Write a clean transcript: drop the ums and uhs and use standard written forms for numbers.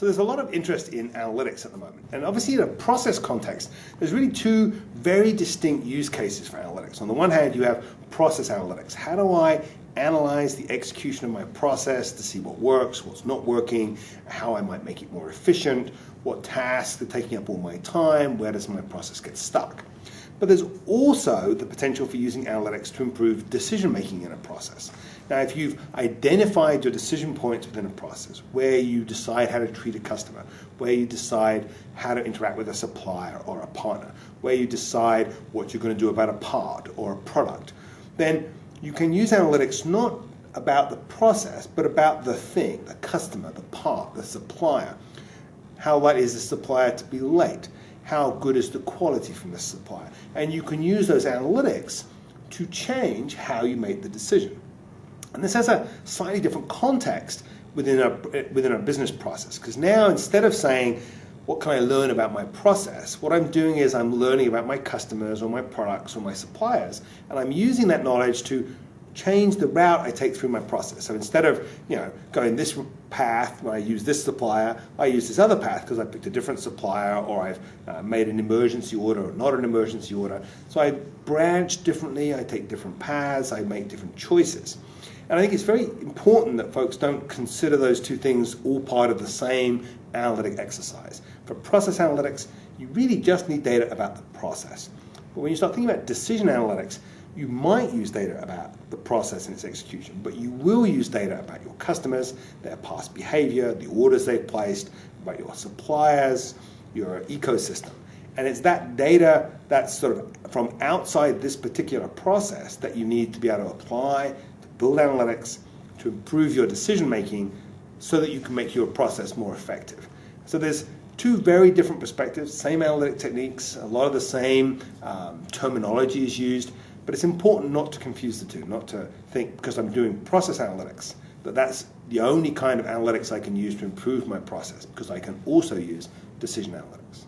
So there's a lot of interest in analytics at the moment. And obviously in a process context, there's really two very distinct use cases for analytics. On the one hand, you have process analytics. How do I analyze the execution of my process to see what works, what's not working, how I might make it more efficient, what tasks are taking up all my time, where does my process get stuck? But there's also the potential for using analytics to improve decision-making in a process. Now, if you've identified your decision points within a process, where you decide how to treat a customer, where you decide how to interact with a supplier or a partner, where you decide what you're going to do about a part or a product, then you can use analytics not about the process, but about the thing, the customer, the part, the supplier. How likely is the supplier to be late? How good is the quality from the supplier? And you can use those analytics to change how you make the decision. And this has a slightly different context within a business process, because now instead of saying, what can I learn about my process? What I'm doing is I'm learning about my customers or my products or my suppliers, and I'm using that knowledge to change the route I take through my process. So instead of going this path when I use this supplier, I use this other path because I picked a different supplier, or I've made an emergency order or not an emergency order. So I branch differently, I take different paths, I make different choices. And I think it's very important that folks don't consider those two things all part of the same analytic exercise. For process analytics, you really just need data about the process. But when you start thinking about decision analytics, you might use data about the process and its execution, but you will use data about your customers, their past behavior, the orders they've placed, about your suppliers, your ecosystem. And it's that data that's sort of from outside this particular process that you need to be able to apply, to build analytics, to improve your decision making so that you can make your process more effective. So there's two very different perspectives, same analytic techniques, a lot of the same terminology is used, but it's important not to confuse the two, not to think because I'm doing process analytics that that's the only kind of analytics I can use to improve my process, because I can also use decision analytics.